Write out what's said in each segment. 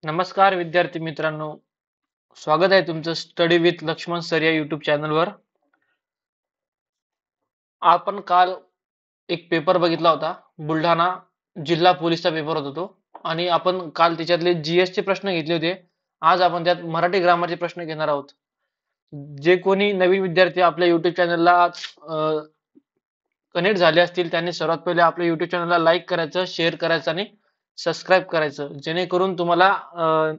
नमस्कार विद्यार्थी मित्रांनो, स्वागत आहे तुमचं स्टडी विथ लक्ष्मण सर या युट्यूब चॅनलवर. आपण काल एक पेपर बघितला होता, बुलढाणा जिल्हा पोलीसचा पेपर होता तो, आणि आपण काल त्याच्यातले जीएस चे प्रश्न घेतले होते. आज आपण त्यात मराठी ग्रामरचे प्रश्न घेणार आहोत. जे कोणी नवीन विद्यार्थी आपल्या युट्यूब चॅनलला कनेक्ट झाले असतील त्यांनी सर्वात पहिले आपल्या युट्यूब चॅनलला लाईक करायचं, शेअर करायचं आणि सबस्क्राईब करायचं, जेणेकरून तुम्हाला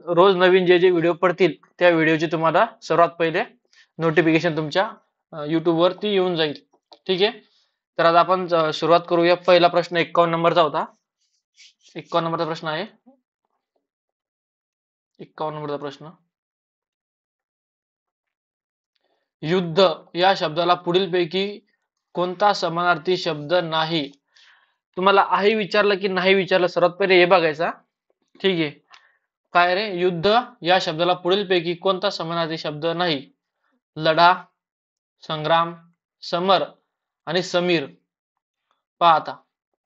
रोज नवीन जे व्हिडिओ पडतील त्या व्हिडिओची तुम्हाला सर्वात पहिले नोटिफिकेशन तुमच्या युट्यूब वरती येऊन जाईल. ठीक आहे, तर आज आपण सुरुवात करूया. पहिला प्रश्न 51 नंबरचा होता. 51 नंबरचा प्रश्न आहे. 51 नंबरचा प्रश्न, युद्ध या शब्दाला पुढीलपैकी कोणता समानार्थी शब्द नाही? तुम्हाला आहे विचारलं की नाही विचारलं, सर्वात पहिले हे बघायचा. ठीक आहे, काय रे, युद्ध या शब्दाला पुढीलपैकी कोणता समानार्थी शब्द नाही? लढा, संग्राम, समर आणि समीर. पहा आता.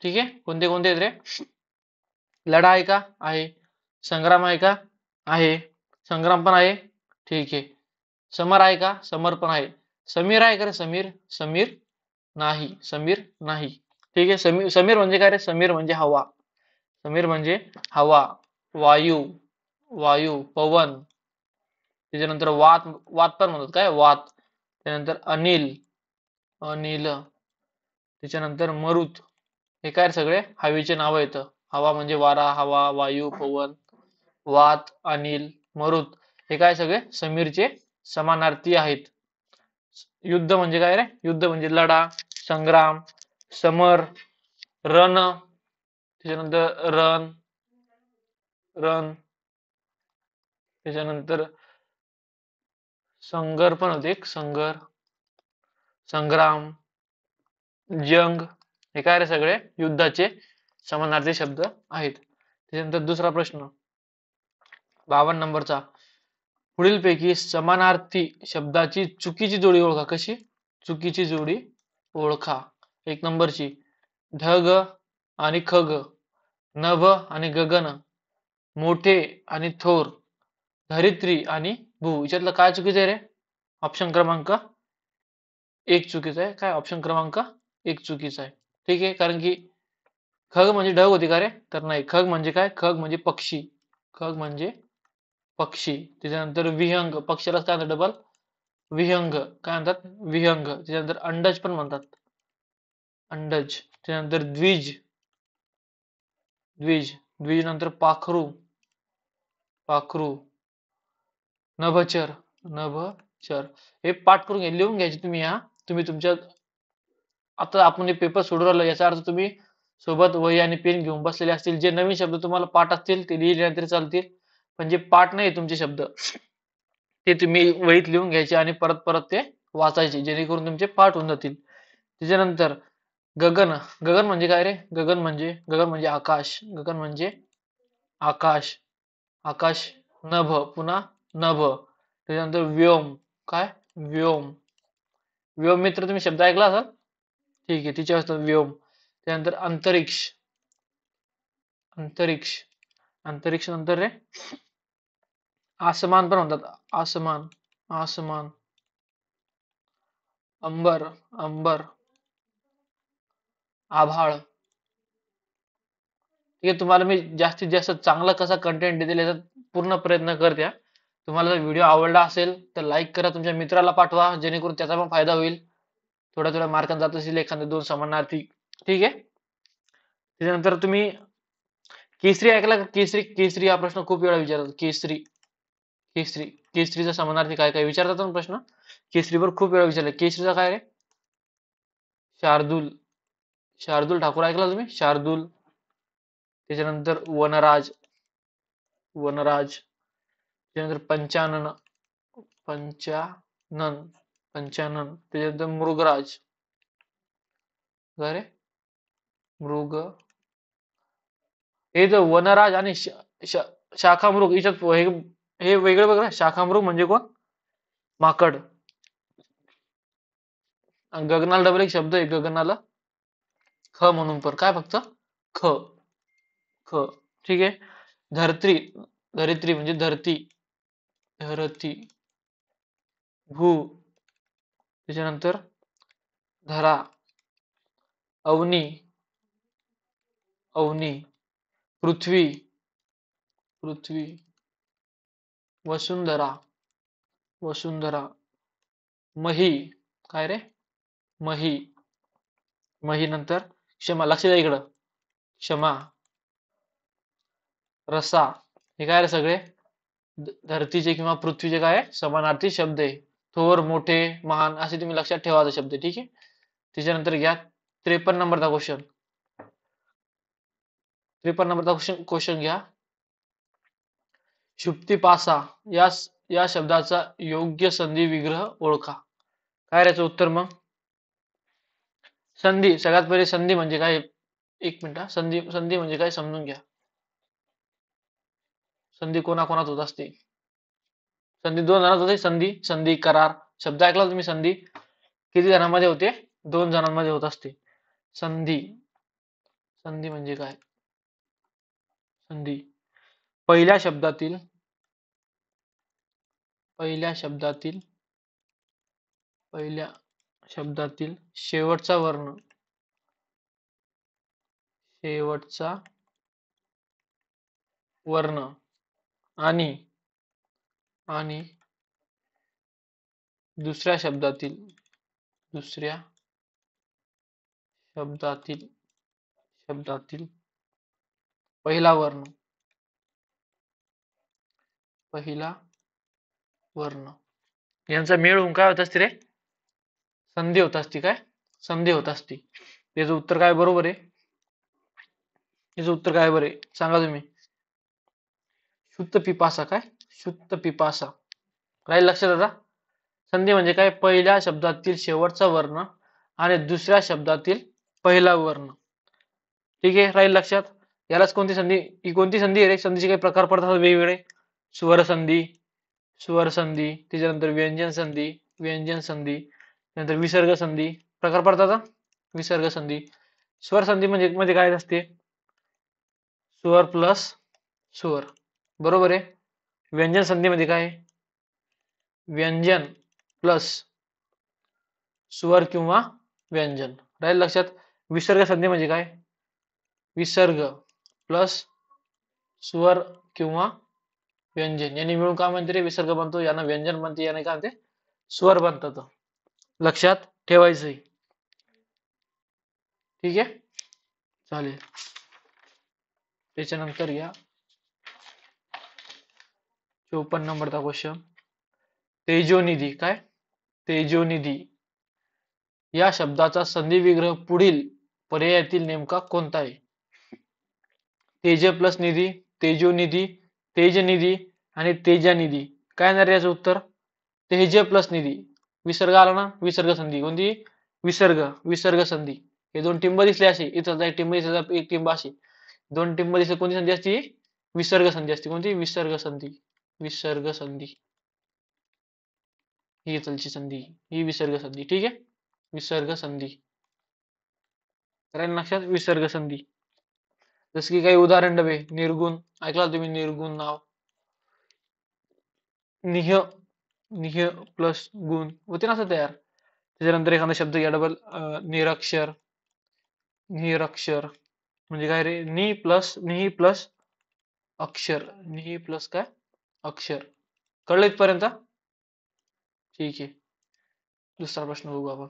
ठीक आहे, कोणते कोणते आहेत रे? लढा आहे का? आहे. संग्राम आहे का? आहे. संग्राम पण आहे. ठीक आहे. समर आहे का? समर पण आहे. समीर आहे का रे? समीर समीर नाही. समीर नाही. ठीक आहे. समीर समीर म्हणजे काय रे? समीर म्हणजे हवा. समीर म्हणजे हवा, वायू, वायू, पवन. त्याच्यानंतर वात, वात पण म्हणतात काय? वात. त्यानंतर अनिल, अनिल. त्याच्यानंतर मरुत. हे काय सगळे हवेचे नाव आहेत. हवा म्हणजे वारा, हवा, वायू, पवन, वात, अनिल, मरुत. हे काय सगळे समीरचे समानार्थी आहेत. युद्ध म्हणजे काय रे? युद्ध म्हणजे लढा, संग्राम, समर, रण. त्याच्यानंतर रण, रण. त्याच्यानंतर संगर पण होते, एक संगर, संग्राम, जंग. हे काय रे सगळे युद्धाचे समानार्थी शब्द आहेत. त्याच्यानंतर दुसरा प्रश्न 52 नंबरचा, पुढीलपैकी समानार्थी शब्दाची चुकीची जोडी ओळखा. कशी? चुकीची जोडी ओळखा. 1 नंबरची, ढग आणि खग, नभ आणि गगन, मोठे आणि थोर, धरित्री आणि भू. याच्यातलं काय चुकीचं आहे रे? ऑप्शन क्रमांक 1 चुकीचा आहे. काय? ऑप्शन क्रमांक 1 चुकीचा आहे. ठीक आहे, कारण की खग म्हणजे ढग होती का रे? तर नाही. खग म्हणजे काय? खग म्हणजे पक्षी. खग म्हणजे पक्षी. त्याच्यानंतर विहंग, पक्षाला काय म्हणतात? डबल विहंग. काय म्हणतात? विहंग. त्याच्यानंतर अंडज पण म्हणतात, अंडज. त्यानंतर द्विज, द्विज. द्विज नंतर पाखरू, पाखरू. नभचर, नभचर. हे पाठ करून घ्या, लिहून घ्यायचे तुम्ही. तुम्ही तुमच्या, आता आपण हे पेपर सोडून राहिलो याचा अर्थ तुम्ही सोबत वही आणि पेन घेऊन बसलेले असतील. जे नवीन शब्द तुम्हाला पाठ असतील ते लिहिले तरी चालतील, पण जे पाठ नाही तुमचे शब्द ते तुम्ही वहीत लिहून घ्यायचे आणि परत परत ते वाचायचे, जेणेकरून तुमचे पाठ होऊन जातील. त्याच्यानंतर गगन. गगन म्हणजे काय रे? गगन म्हणजे आकाश. गगन म्हणजे आकाश, आकाश. नभ, पुन्हा नभ. त्याच्यानंतर व्योम. काय? व्योम. व्योम मित्र तुम्ही शब्द ऐकला असाल. ठीक आहे, तिचे असतात व्योम. त्यानंतर अंतरिक्ष, अंतरिक्ष. अंतरिक्ष नंतर रे आसमान पण म्हणतात, आसमान, आसमान. अंबर, अंबर. आभाळ. ठीक आहे, तुम्हाला मी जास्तीत जास्त चांगला कसा कंटेंट देतील याचा पूर्ण प्रयत्न करत्या. तुम्हाला जर व्हिडिओ आवडला असेल तर लाईक करा, तुमच्या मित्राला पाठवा, जेणेकरून त्याचा पण फायदा होईल. थोड्या थोड्या मार्कांना जात असेल एखाद्या 2 समानार्थी. ठीक आहे. त्याच्यानंतर तुम्ही केसरी ऐकला का? केसरी. केसरी हा प्रश्न खूप वेळा विचारतात. केसरी, केसरी. केसरीचा समानार्थी काय काय विचारतात ना प्रश्न. केसरीवर खूप वेळा विचारले. केसरीचा काय रे? शार्दूल. शार्दूल ठाकूर ऐकला तुम्ही? शार्दूल. त्याच्यानंतर वनराज, वनराज. त्याच्यानंतर पंचानन, पंचानन, पंचानन. त्याच्यानंतर मृगराज. काय रे? मृग. हे जो वनराज आणि शाखामृग याच्यात हे वेगळं बघ ना. शाखामृग म्हणजे कोण? माकड. आणि गगनाला डबल एक शब्द आहे, गगनाला ख म्हणून पण. काय फक्त? ख, ख. ठीक आहे. धरत्री, धरित्री म्हणजे धरती, धरती. भू, त्याच्यानंतर धरा, अवनी, अवनी. पृथ्वी, पृथ्वी. वसुंधरा, वसुंधरा. मही, काय रे, मही, मही. नंतर क्षमा, लक्ष द्या इकडं, क्षमा. रसा, हे काय रे सगळे धरतीचे किंवा पृथ्वीचे काय समानार्थी शब्द आहे. थोर, मोठे, महान असे तुम्ही लक्षात ठेवायचे शब्द, ठीक आहे. त्याच्यानंतर घ्या 53 नंबरचा क्वेश्चन. 53 नंबरचा क्वेश्चन घ्या. शुप्तिपासा या शब्दाचा योग्य संधी विग्रह ओळखा. काय याचं उत्तर मग? संधी, सगळ्यात पहिले संधी म्हणजे काय, एक मिनिट. संधी, संधी म्हणजे काय समजून घ्या. संधी कोणाकोणात होत असते? संधी दोन जणांत होते. संधी, संधी, करार. शब्द ऐकला तुम्ही संधी किती जणांमध्ये होते? 2 जणांमध्ये होत असते. संधी, संधी म्हणजे काय? संधी पहिल्या शब्दातील, पहिल्या शब्दातील, पहिल्या शब्दातील शेवटचा वर्ण, शेवटचा वर्ण आणि आणि दुसऱ्या शब्दातील, दुसऱ्या शब्दातील, शब्दातील पहिला वर्ण, पहिला वर्ण यांचा मेळ होऊन काय होत असते रे? संधी होत असते. काय संधी होत असते? याचं उत्तर काय बरोबर आहे? याचं उत्तर काय बरे सांगा तुम्ही? शुद्ध पिपासा. काय शुद्ध पिपासा? राहील लक्षात आता. संधी म्हणजे काय? पहिल्या शब्दातील शेवटचा वर्ण आणि दुसऱ्या शब्दातील पहिला वर्ण, ठीक आहे. राहील लक्षात. यालाच कोणती संधी, ही कोणती संधी आहे रे? संधीचे काही प्रकार पडतात वेगवेगळे. स्वर संधी, स्वर संधी. त्याच्यानंतर व्यंजन संधी, व्यंजन संधी. नंतर विसर्ग संधी प्रकार पडतात. विसर्ग संधी. स्वर संधी म्हणजे मध्ये काय असते? स्वर प्लस स्वर, बरोबर आहे. व्यंजन संधी मध्ये काय? व्यंजन प्लस स्वर किंवा व्यंजन. राहील लक्षात. विसर्ग संधी म्हणजे काय? विसर्ग प्लस स्वर किंवा व्यंजन यांनी मिळून काय म्हणते रे? विसर्ग बनतो. यांना व्यंजन बनते, याने काय म्हणते? स्वर बनतात. लक्षात ठेवायचंय, ठीक आहे. चालेल. त्याच्यानंतर या 54 नंबरचा क्वेश्चन. तेजोनिधी. काय तेजोनिधी या शब्दाचा संधी विग्रह पुढील पर्यायातील नेमका कोणता आहे? तेज प्लस निधी, तेजोनिधी, तेजनिधी आणि तेजानिधी. काय येणार याचं उत्तर? तेज प्लस निधी. विसर्ग आला ना, विसर्ग संधी. कोणती? विसर्ग, विसर्ग संधी. हे दोन टिंब दिसले असे, इथं एक टिंब दिसला, एक टिंब अशी, दोन टिंब दिसले, कोणती संधी असते? विसर्ग संधी असते. कोणती? विसर्ग संधी, विसर्ग संधी. ही इथलची संधी, ही विसर्ग संधी, ठीक आहे. विसर्ग संधी कारण लक्षात. विसर्ग संधी. जसं की काही उदाहरण डबे. निर्गुण ऐकला तुम्ही? निर्गुण नाव. निह, निह प्लस गुण होते ना असं तयार. त्याच्यानंतर एखादा शब्द घ्या डबल. निरक्षर, निरक्षर म्हणजे काय रे? नि प्लस अक्षर. नि प्लस काय? अक्षर. कळलं इथपर्यंत? ठीक आहे. दुसरा प्रश्न बघू आपण.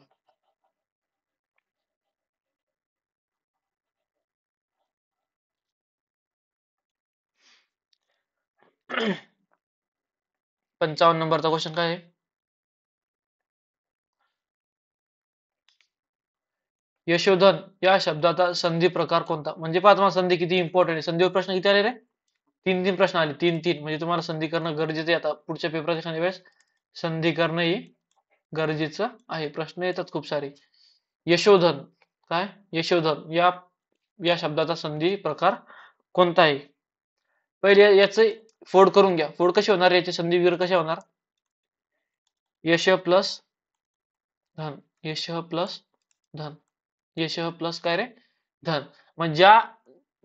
पंचावन्न नंबरचा क्वेश्चन काय आहे? यशोधन या शब्दाचा संधी प्रकार कोणता? म्हणजे पहा तुम्हाला संधी किती इम्पॉर्टंट आहे. संधीवर प्रश्न किती आले रे? 3 प्रश्न आले. 3 म्हणजे तुम्हाला संधी करणं गरजेचं आहे. आता पुढच्या पेपरच्या एखाद्या वेळेस संधी करणं ही गरजेचं आहे. प्रश्न येतात खूप सारे. यशोधन. काय यशोधन या शब्दाचा संधी प्रकार कोणता आहे? पहिले याचे फोड करून घ्या. फोड कशी होणार? याचे संधी विग्रह कसे होणार? यश प्लस धन, यश प्लस धन, यश प्लस काय रे? धन. मग ज्या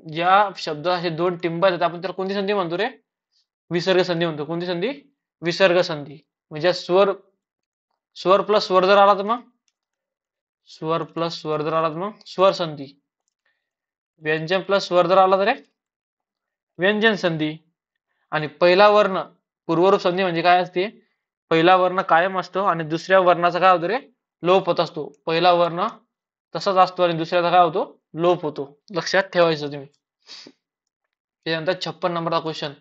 ज्या शब्दात हे दोन टिंब आहेत आपण त्याला कोणती संधी म्हणतो रे? विसर्ग संधी म्हणतो. कोणती संधी? विसर्ग संधी. म्हणजे स्वर स्वर प्लस स्वर जर आला तर मग स्वर प्लस स्वर जर आला तर मग स्वर संधी. व्यंजन प्लस स्वर जर आला तर व्यंजन संधी. आणि पहिला वर्ण पूर्वरूप संधी म्हणजे काय असते? पहिला वर्ण कायम असतो आणि दुसऱ्या वर्णाचा काय होतो रे? लोप होत असतो. पहिला वर्ण तसाच असतो आणि दुसऱ्याचा काय होतो? लोप होतो. लक्षात ठेवायचं तुम्ही. त्यानंतर 56 नंबरचा क्वेश्चन.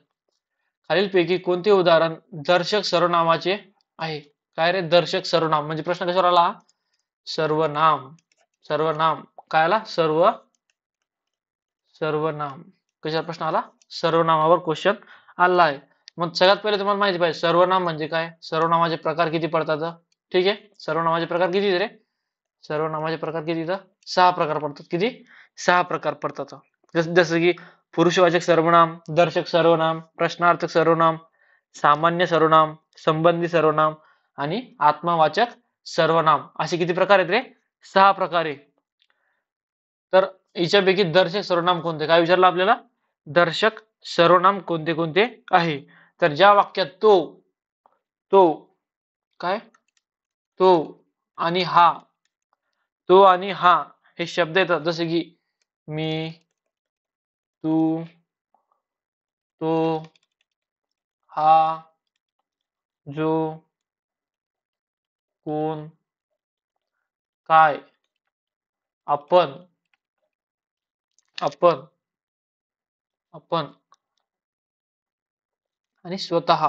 खालीलपैकी कोणते उदाहरण दर्शक सर्वनामाचे आहे? काय रे दर्शक सर्वनाम म्हणजे प्रश्न कशावर आला? सर्वनाम. सर्वनाम काय आला? सर्वनाम. कशावर प्रश्न आला? सर्वनामावर क्वेश्चन आला आहे. मग सगळ्यात पहिले तुम्हाला माहिती पाहिजे सर्वनाम म्हणजे काय? सर्वनामाचे प्रकार किती पडतात? ठीक आहे. सर्वनामाचे प्रकार किती रे? सर्वनामाचे प्रकार किती? 6 प्रकार पडतात. किती? 6 प्रकार पडतात. जसं की पुरुषवाचक सर्वनाम, दर्शक सर्वनाम, प्रश्नार्थक सर्वनाम, सामान्य सर्वनाम, संबंधी सर्वनाम आणि आत्मवाचक सर्वनाम असे किती प्रकार आहेत रे? 6 प्रकार आहे. तर याच्यापैकी दर्शक सर्वनाम कोणते? काय विचारलं आपल्याला? दर्शक सर्वनाम कोणते कोणते आहे? तर ज्या वाक्यात तो काय तो आणि हा हे शब्द येतात जसे की मी, तू, तो, हा, जो, कोण, काय, आपण आपण आपण आणि स्वतः.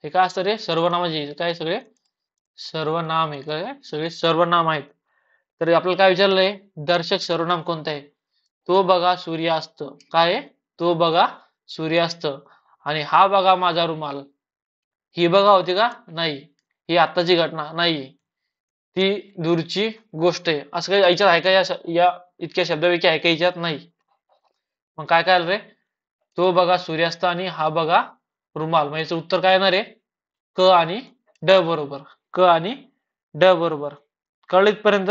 हे काय असतं रे? सर्वनामाचे काय सगळे सर्वनाम आहे. काय सगळे सर्वनाम आहेत. तर आपल्याला काय विचारलंय? दर्शक सर्वनाम कोणतं आहे? तो बघा सूर्यास्त. काय आहे? तो बघा सूर्यास्त. आणि हा बघा माझा रुमाल. ही बघा होती का? नाही. ही आत्ताची घटना नाही. ती दूरची गोष्ट आहे. असं काही याच्यात आहे का? या इतक्या शब्दापैकी आहे का याच्यात? नाही. मग काय काय आलं रे? तो बघा सूर्यास्त आणि हा बघा रुमाल. मग याचं उत्तर काय येणार आहे? क आणि ड बरोबर. क आणि ड बरोबर. कळलं इथपर्यंत?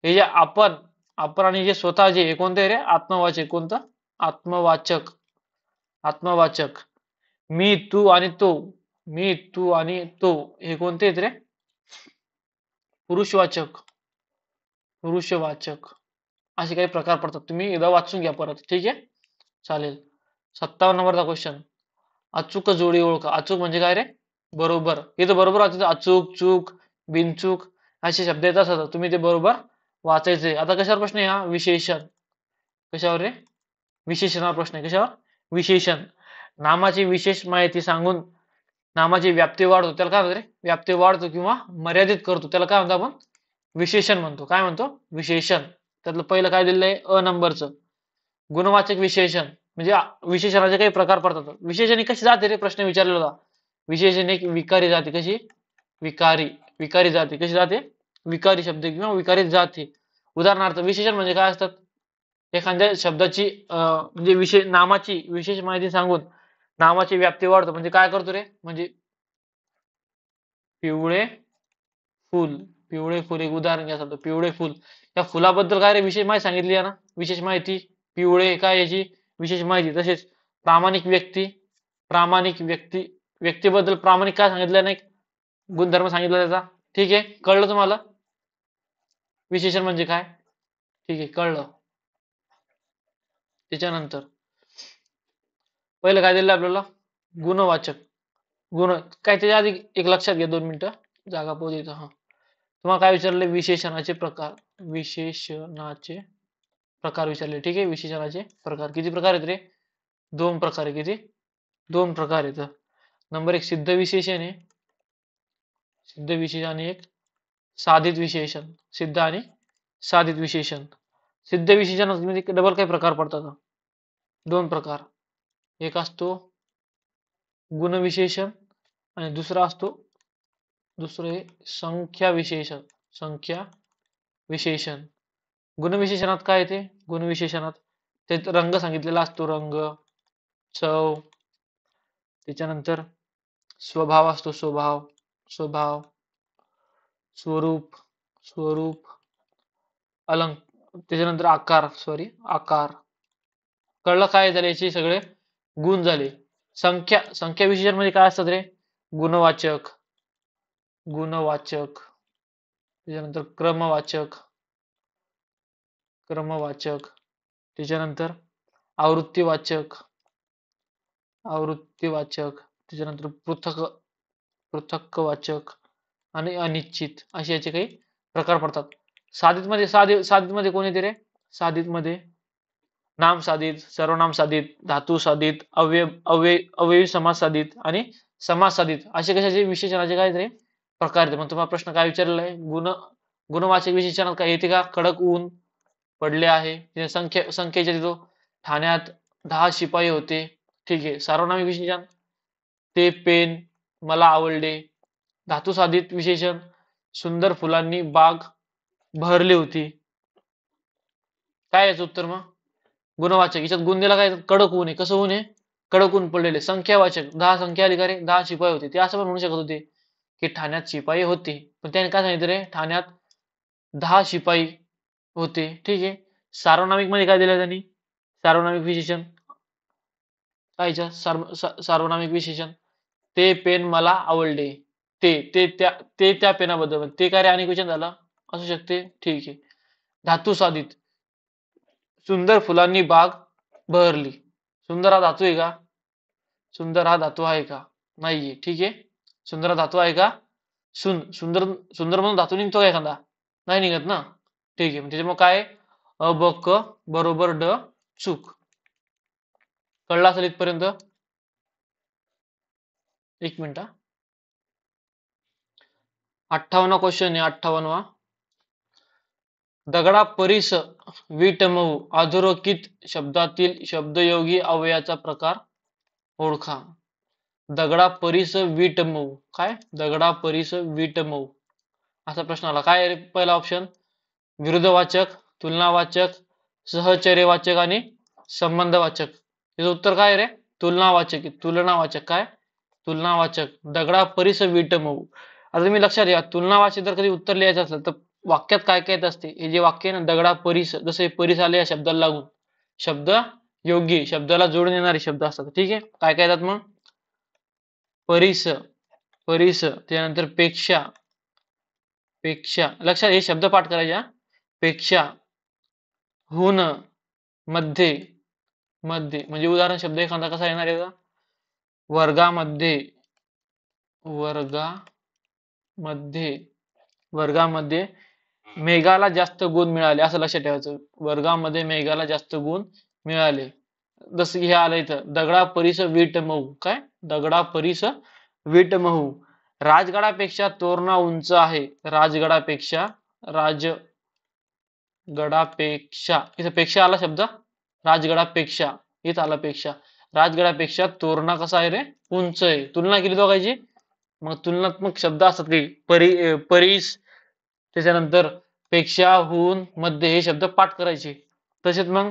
हे जे आपण आणि जे स्वतः जे हे कोणते रे? आत्मवाचक. कोणतं? आत्मवाचक. आत्मवाचक. मी, तू आणि तो. मी, तू आणि तो हे कोणते आहेत रे? पुरुषवाचक. पुरुषवाचक. असे काही प्रकार पडतात. तुम्ही एकदा वाचून घ्या परत. ठीक आहे? चालेल. 57 नंबरचा क्वेश्चन. अचूक जोडी ओळखा. अचूक म्हणजे काय रे? बरोबर. इथं बरोबर वाचायचं. अचूक, चूक, बिनचूक असे शब्द येत असतात. तुम्ही ते बरोबर वाचायचे. आता कशावर प्रश्न आहे हा? विशेषण. कशावर रे? विशेषणावर प्रश्न आहे. कशावर? विशेषण. नामाची विशेष माहिती सांगून नामाची व्याप्ती वाढवतो. त्याला काय म्हणतो रे? व्याप्ती वाढतो किंवा मर्यादित करतो. त्याला काय म्हणतो आपण? विशेषण म्हणतो. काय म्हणतो? विशेषण. त्यातलं पहिलं काय दिलेलं आहे? अ नंबरचं. गुणवाचक विशेषण. म्हणजे विशेषणाचे काही प्रकार पडतात. विशेषण ही कशी जाते रे? प्रश्न विचारलेला होता. विशेषण एक विकारी जाते. कशी? विकारी. विकारी जाते. कशी जाते? विकारी शब्द किंवा विकारी जाते. उदाहरणार्थ विशेषण म्हणजे काय असतात? एखाद्या शब्दाची म्हणजे नामाची विशेष माहिती सांगून नामाची व्याप्ती वाढतो. म्हणजे काय करतो रे? म्हणजे पिवळे फुल. पिवळे फुल एक उदाहरण घ्या. समजा पिवळे फुल. त्या फुलाबद्दल काय रे विशेष माहिती सांगितली आहे ना? विशेष माहिती. पिवळे काय याची विशेष माहिती. तसेच प्रामाणिक व्यक्ती. प्रामाणिक व्यक्ती. व्यक्तीबद्दल प्रामाणिक काय सांगितलं नाही? गुणधर्म सांगितला त्याचा. ठीक आहे? कळलं तुम्हाला? विशेषण म्हणजे काय? ठीक आहे, कळलं. त्याच्यानंतर पहिलं काय दिलं आपल्याला? गुणवाचक. गुण काय त्याच्या आधी एक लक्षात घ्या 2 मिनिटं. जागा पाहू देतो. हा. तुम्हाला काय विचारले? विशेषणाचे प्रकार. विशेषणाचे प्रकार विचारले. ठीक आहे? विशेषणाचे प्रकार. किती प्रकार आहेत रे? 2 प्रकार आहे. किती? 2 प्रकार आहेत. नंबर 1 सिद्ध विशेषण आहे. सिद्ध विशेषण आणि एक साधित विशेषण. सिद्ध आणि साधित विशेषण. सिद्ध विशेषणामध्ये डबल काही प्रकार पडतात. 2 प्रकार. एक असतो गुणविशेषण आणि दुसरा असतो दुसरे संख्या विशेषण. संख्या विशेषण. गुणविशेषणात काय येते? गुणविशेषणात ते रंग सांगितलेला असतो. रंग, चव, त्याच्यानंतर स्वभाव असतो. स्वभाव, स्वरूप, त्याच्यानंतर आकार. कळलं काय झाले याचे सगळे? गुण झाले. संख्या विशेषण मध्ये काय असतात रे? गुणवाचक, गुणवाचक, त्याच्यानंतर क्रमवाचक, क्रमवाचक, त्याच्यानंतर आवृत्तीवाचक, आवृत्तीवाचक, त्याच्यानंतर पृथक्वाचक आणि अनिश्चित असे याचे काही प्रकार पडतात. साधित मध्ये कोण येते रे? साधित मध्ये नाम साधित, सर्वनाम साधित, धातू साधित, अवयवी समास साधित आणि समास साधित असे कशाचे विशेषणाचे काय रे प्रकार आहेत. मग तुम्हाला प्रश्न काय विचारलेला आहे? गुणवाचक विशेषणात काय येते का? कडक ऊन पडले आहे. संख्येच्या देतो. ठाण्यात 10 शिपाई होते. ठीक आहे. सार्वनामिक विशेषण ते पेन मला आवडले. धातू साधित विशेषण सुंदर फुलांनी बाग बहरली होती. काय याचं उत्तर मग? गुणवाचक. याच्यात गुण दिला काय? कडक ऊन आहे. कसं ऊन आहे? कडक ऊन पडलेले. संख्यावाचक 10 संख्या आली का रे? 10 शिपाई होते. ते असं पण म्हणू शकत होते की ठाण्यात शिपाई होते, पण त्याने काय सांगितलं रे? ठाण्यात 10 शिपाई होते. ठीक आहे. सार्वनामिक मध्ये काय दिलं त्यांनी? सार्वनामिक विशेषण काय सार्वनामिक विशेषण ते पेन मला आवडले. ते त्या पेनाबद्दल ते काय रे? अनेक वचन झालं असू शकते. ठीक आहे. धातू साधित सुंदर फुलांनी बाग बहरली. सुंदर हा धातू आहे का? सुंदर हा धातू आहे का? नाहीये. ठीक आहे. सुंदर हा धातू आहे का? सुंदर सुंदर म्हणून धातू निघतो का एखादा? नाही निघत ना. ठीक आहे. त्याच्यामुळे काय? अ ब क बरोबर ड चूक. कळला असेल इथपर्यंत? एक मिनिट. 58 क्वेश्चन आहे. 58वा. दगडा परीस वीट मऊ अधोरेखित शब्दातील शब्दयोगी अव्ययाचा प्रकार ओळखा. दगडा परीस वीट मऊ. काय? दगडा परीस वीट मऊ असा प्रश्न आला. काय रे पहिला ऑप्शन? विरुद्धवाचक, तुलनावाचक, सहचर्यवाचक आणि संबंधवाचक. याचं उत्तर काय रे? तुलनावाचक. तुलनावाचक. काय? तुलनावाचक. दगडा परीस वीट मऊ. आता तुम्ही लक्षात घ्या, तुलनावाचक जर कधी उत्तर लिहायचं असलं तर वाक्यात काय काय येत असते? हे जे वाक्य आहे ना, दगडा परीस, जसे परीस आले या शब्दाला लागून शब्द योग्य शब्दाला जोडून येणारे शब्द असतात. ठीक आहे. काय काय येतात मग? परीस, परीस, त्यानंतर पेक्षा, पेक्षा. लक्षात हे शब्द पाठ करायचे. पेक्षा, हुन, मध्ये, मध्ये म्हणजे उदाहरण शब्द एखादा कसा येणार आहे? वर्गामध्ये, वर्गामध्ये, वर्गामध्ये मेघाला जास्त गुण मिळाले असं लक्षात ठेवायचं. वर्गामध्ये मेघाला जास्त गुण मिळाले. जसं की हे आलं इथं, दगडा परीस वीट मऊ. काय? दगडा परीस वीट मऊ. राजगडापेक्षा तोरणा उंच आहे. राजगडापेक्षा, राजगडापेक्षा, इथं पेक्षा आला शब्द. राजगडापेक्षा इथं आला पेक्षा. राजगडापेक्षा तोरणा कसा आहे रे? उंच आहे. तुलना केली दोघांची. मग तुलनात्मक शब्द असतात काही. परीस, त्याच्यानंतर पेक्षा, हून, मध्ये हे शब्द पाठ करायचे. तसेच मग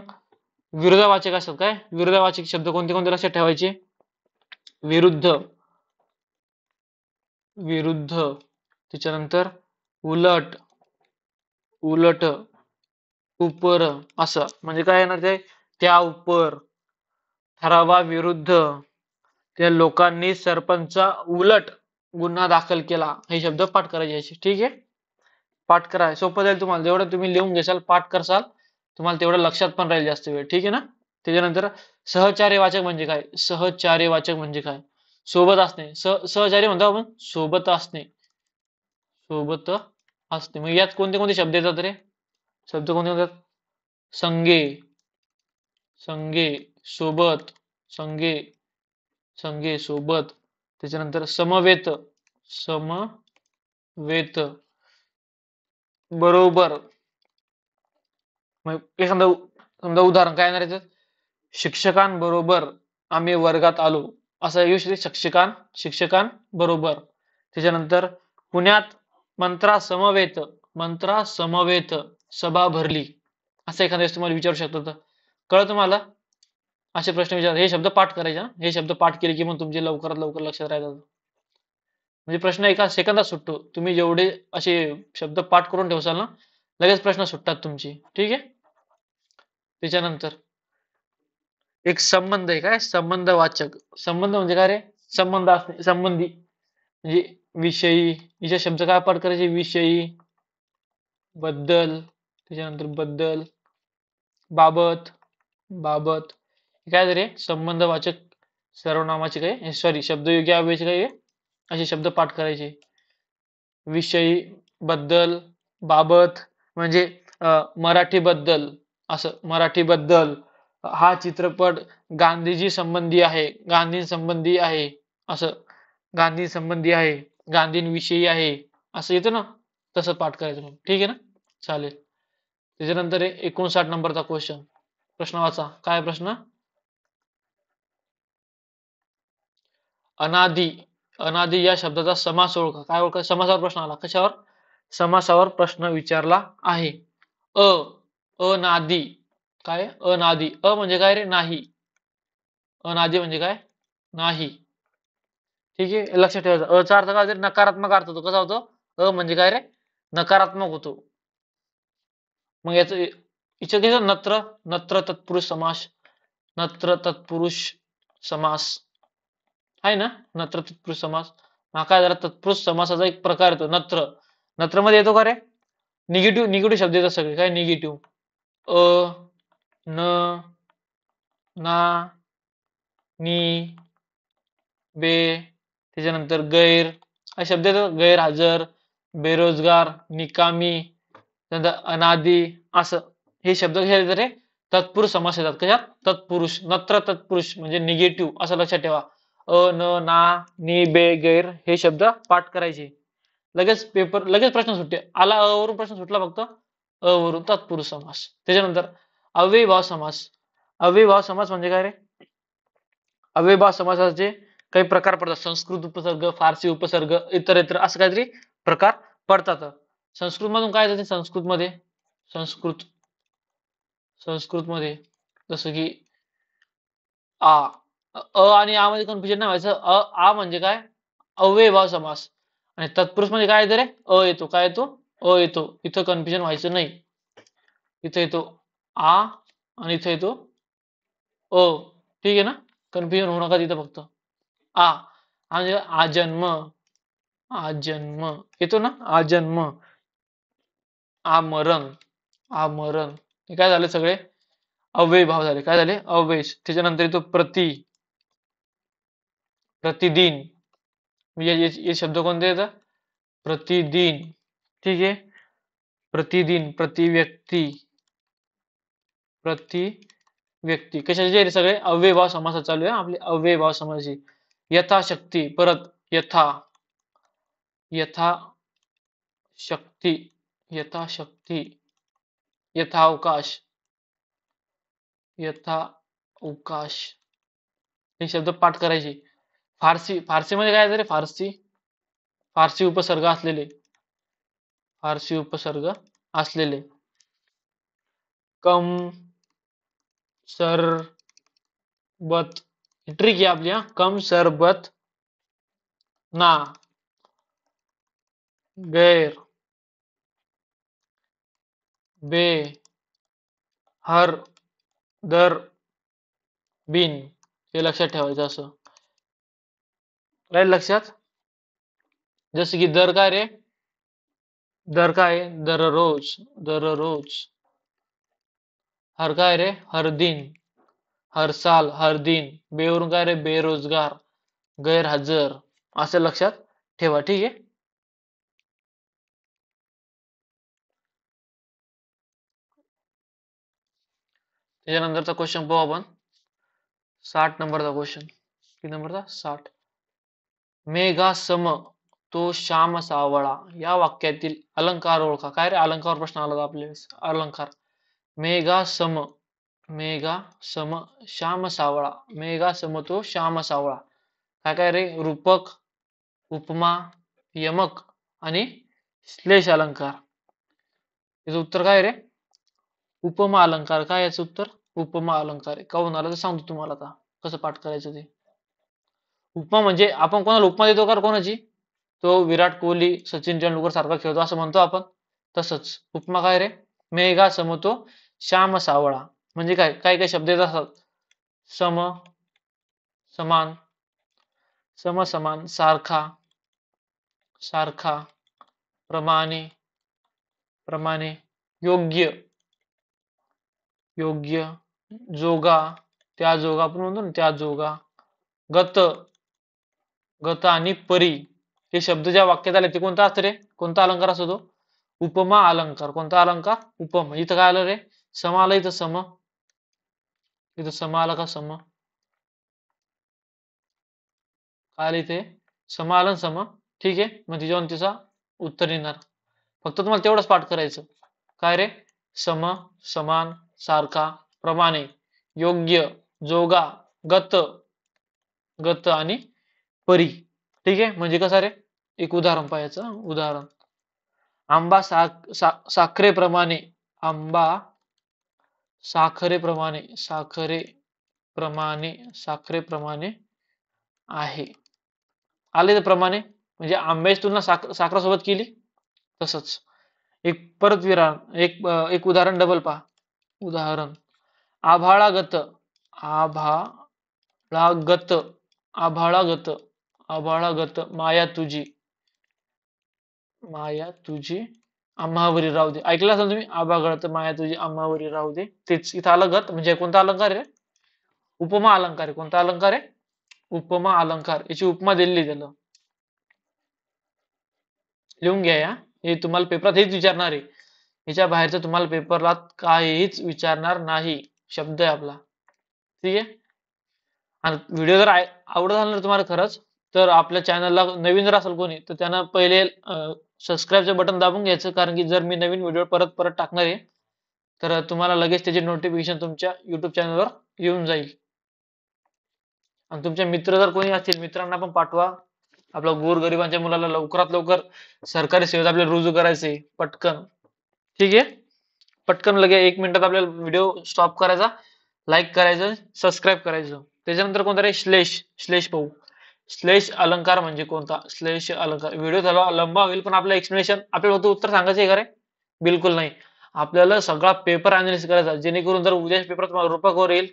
विरुद्धवाचक असतात. काय? विरुद्धवाचक शब्द कोणते कोणते लक्षात ठेवायचे? विरुद्ध, विरुद्ध, त्याच्यानंतर उलट, उलट, उपर असं म्हणजे काय येणार ते? त्या उपर, ठरावाविरुद्ध, त्या लोकांनी सरपंचा उलट गुन्हा दाखल केला. हे शब्द पाठ करायचे. ठीक आहे. पाठ करा. सोपं जाईल तुम्हाला. जेवढं तुम्ही लिहून घेशाल, पाठ करसाल, तुम्हाला तेवढं लक्षात पण राहील जास्त वेळ. ठीक आहे ना. त्याच्यानंतर सहचार्यवाचक म्हणजे काय? सहचार्यवाचक म्हणजे काय? सोबत असणे. सहचार्य म्हणतो आपण सोबत असणे, सोबत असणे. मग यात कोणते कोणते शब्द येतात रे? शब्द कोणते येतात? संगे, संगे, सोबत, संगे, संगे, सोबत. त्याच्यानंतर समवेत, समवेत, बरोबर. मग एखादं समजा उदाहरण काय येणार याचं? शिक्षकांबरोबर आम्ही वर्गात आलो असं येऊ शकते. शिक्षकांबरोबर. त्याच्यानंतर पुण्यात मंत्रासमवेत, मंत्रासमवेत सभा भरली असं एखाद्या वेळेस तुम्हाला विचारू शकतो. कळलं तुम्हाला? असे प्रश्न विचार. हे शब्द पाठ करायचे. हे शब्द पाठ केले की मग तुमचे लवकरात लवकर लक्षात राहतात. म्हणजे प्रश्न एका सेकंदात सुटतो. तुम्ही जेवढे असे शब्द पाठ करून ठेवसाल ना, लगेच प्रश्न सुटतात तुमची. ठीक आहे. त्याच्यानंतर एक संबंध आहे, काय संबंधवाचक. संबंध म्हणजे काय रे? संबंध असणे, संबंधी म्हणजे विषयी. हिचे शब्द काय पाठ करायचे? विषयी, बद्दल, त्याच्यानंतर बद्दल, बाबत, बाबत. काय झाले? संबंधवाचक सर्वनामाचे काय, सॉरी, शब्दयोगी अव्ययाचे काय असे शब्द पाठ करायचे. विषयी, बद्दल, बाबत म्हणजे मराठी बद्दल, असं मराठी बद्दल, हा चित्रपट गांधीजी संबंधी आहे, गांधी संबंधी आहे, असं गांधी संबंधी आहे, गांधींविषयी आहे, असं येतं ना, तसं पाठ करायचं मग. ठीक आहे ना? चालेल. त्याच्यानंतर 59 नंबरचा क्वेश्चन. प्रश्न वाचा. काय प्रश्न? अनादि. अनादि या शब्दाचा समास ओळखा. काय ओळखा? समासावर प्रश्न आला. कशावर? समासावर प्रश्न विचारला आहे. अ अनादि. काय? अनादि. अ म्हणजे काय रे? नाही. अनादि म्हणजे काय? नाही. ठीक आहे, लक्षात ठेवायचं. अचा अर्थ काय? नकारात्मक अर्थ होतो. कसा होतो? अ म्हणजे काय रे? नकारात्मक होतो. मग याच इच्छा नत्र. नत्र तत्पुरुष समास. नत्र तत्पुरुष समास आहे ना. नत्र तत्पुरुष समास हा काय झाला? तत्पुरुष समासाचा एक प्रकार येतो नत्र. नत्र मध्ये येतो का रे? निगेटिव्ह निगेटिव्ह शब्द येतात सगळे. काय निगेटिव्ह? अ, न, ना, नी, बे, त्याच्यानंतर गैर, हा शब्द येतो. गैरहजर, बेरोजगार, निकामी, त्यानंतर अनादी, असं हे शब्द कसे येतात रे? तत्पुरुष समास येतात. कशात? तत्पुरुष. नत्र तत्पुरुष म्हणजे निगेटिव्ह, असं लक्षात ठेवा. अ, न, ना, नी, बे, गैर हे शब्द पाठ करायचे. लगेच पेपर, लगेच प्रश्न सुटते. आला अ वरून प्रश्न सुटला फक्त. अ वरून तत्पुरुष समास. त्याच्यानंतर अव्ययभाव समास. अव्ययभाव समास म्हणजे काय रे? अव्ययभाव समासाचे काही प्रकार पडतात. संस्कृत उपसर्ग, फारसी उपसर्ग, इतर इतर असं काहीतरी प्रकार पडतात. संस्कृत मधून काय येते? संस्कृत मध्ये संस्कृत संस्कृत मध्ये जसं की आ. अ आणि आ मध्ये कन्फ्युजन नाही व्हायचं. आ म्हणजे काय? अव्ययभाव समास. आणि तत्पुरुष म्हणजे काय येते रे? अ येतो. काय येतो? अ येतो. इथं कन्फ्युजन व्हायचं नाही. इथं येतो आ आणि इथं येतो अ. ठीक आहे ना? कन्फ्युजन होऊ नका तिथं फक्त. आ म्हणजे आजन्म. आजन्म येतो ना? आजन्म. आमरण. आमरण. हे काय झाले? सगळे अव्यय भाव झाले. काय झाले? अव्यय. त्याच्यानंतर येतो प्रति. प्रतिदिन. हे शब्द कोणते येतात? प्रतिदिन. ठीक आहे. प्रतिदिन, प्रति व्यक्ती, प्रति व्यक्ती. कशाचे सगळे अव्ययभाव समासात चालू आहे आपले अव्ययभाव समासाची. यथाशक्ती. परत यथा. यथा शक्ती. यथाशक्ती. यथावकाश. यथावकाश हे शब्द पाठ करायचे. फारसी. फारसी मध्ये काय रे? फारसी. फारसी उपसर्ग असलेले. फारसी उपसर्ग असलेले. कम, सरबत. ट्रिक आहे आपली. कम, सरबत, ना, गैर, बे, हर, दर, बिन. हे लक्षात ठेवायचं असं. राहील लक्षात? जसं की दर काय रे? दर काय? दररोज. दररोज. हर काय रे? हर दिन. हर साल. हर दिन. बेवरून काय रे? बेरोजगार, गैरहजर, असं लक्षात ठेवा. ठीक आहे. त्याच्यानंतरचा क्वेश्चन पाहू आपण. 60 नंबरचा क्वेश्चन. किती नंबरचा? 60. मेघा सम तो श्याम सावळा या वाक्यातील अलंकार ओळखा. काय रे? अलंकार प्रश्न आला आपल्या. अलंकार. मेघा सम. मेघा सम श्याम सावळा. मेघा सम तो श्याम सावळा. काय काय रे? रूपक, उपमा, यमक आणि श्लेष अलंकार. याचं उत्तर काय रे? उपमा अलंकार. काय याचं उत्तर? उपमा अलंकार आहे. काहून आलं तर सांगतो तुम्हाला आता कसं पाठ करायचं ते. उपमा म्हणजे आपण कोणाला उपमा देतो का कोणाची? तो विराट कोहली, सचिन तेंडुलकर सारखा खेळतो असं म्हणतो आपण. तसंच उपमा काय रे? मेघा समतो श्याम सावळा. म्हणजे काय? काय काय शब्द येत असतात. सम, समान, सम समान, सारखा, सारखा, प्रमाणे, प्रमाणे, योग्य, योग्य, जोगा, त्या जोगा आपण म्हणतो ना त्या जोगा, गत, गत आणि परी हे शब्द ज्या वाक्यात आले ते कोणता असतं रे? कोणता अलंकार असतो तो? उपमा अलंकार. कोणता अलंकार? उपमा. इथं काय आलं रे? सम आलं इथं सम. इथं सम आला का सम? काय आलं इथे? सम आलं ना सम. ठीक आहे. मग तिच्यावर तिचा उत्तर येणार. फक्त तुम्हाला तेवढंच पाठ करायचं. काय रे? सम, समान, सारखा, प्रमाणे, योग्य, जोगा, गत, गत आणि परी. ठीक आहे. म्हणजे कसं रे? एक उदाहरण पाहायचं. उदाहरण. आंबा साखरेप्रमाणे, आंबा साखरेप्रमाणे, साखरेप्रमाणे, साखरेप्रमाणे आहे. आले तर प्रमाणे म्हणजे आंब्याची तुलना साखरासोबत केली तसंच. एक परत विराम, एक उदाहरण डबल पहा. उदाहरण. आभाळागत, आभाळागत, आभाळागत, आभाळागत माया तुझी, माया तुझी आम्हावरी राहू दे. ऐकलं असेल तुम्ही? आभाळागत माया तुझी आम्हावरी राहू दे. तेच इथं आलं गत म्हणजे कोणता अलंकार आहे? उपमा अलंकार आहे. कोणता अलंकार आहे? उपमा अलंकार. याची उपमा दिलेली त्याला. लिहून घ्या या. हे तुम्हाला पेपरात हेच विचारणार आहे. याच्या बाहेरचं तुम्हाला पेपरला काहीच विचारणार नाही. शब्द आहे आपला. ठीक आहे. आणि व्हिडिओ जर आवडत असेल ना तुम्हाला खरंच, तर आपल्या चॅनलला नवीन जर असेल कोणी तर त्यानं पहिले सबस्क्राईबचं बटन दाबून घ्यायचं. कारण की जर मी नवीन व्हिडिओ परत परत टाकणार आहे तर तुम्हाला लगेच त्याची नोटिफिकेशन तुमच्या युट्यूब चॅनलवर येऊन जाईल. आणि तुमचे मित्र जर कोणी असतील मित्रांना पण पाठवा. आपल्या गोरगरिबांच्या मुलाला लवकरात लवकर सरकारी सेवेत आपल्याला रुजू करायचे पटकन. ठीक आहे. पटकन लगे 1 मिनिटात आपल्याला व्हिडिओ स्टॉप करायचा, लाईक करायचं, सबस्क्राईब करायचं. त्याच्यानंतर कोणता रे? श्लेष. श्लेष पाहू. श्लेष अलंकार म्हणजे कोणता? श्लेष अलंकार. व्हिडिओ झाला लंबा होईल पण आपलं एक्सप्लेनेशन आपल्याला होतं उत्तर सांगायचं आहे का रे? बिलकुल नाही. आपल्याला सगळा पेपर अनालिसिस करायचा जेणेकरून जर उद्या पेपरात तुम्हाला रूपकवर येईल,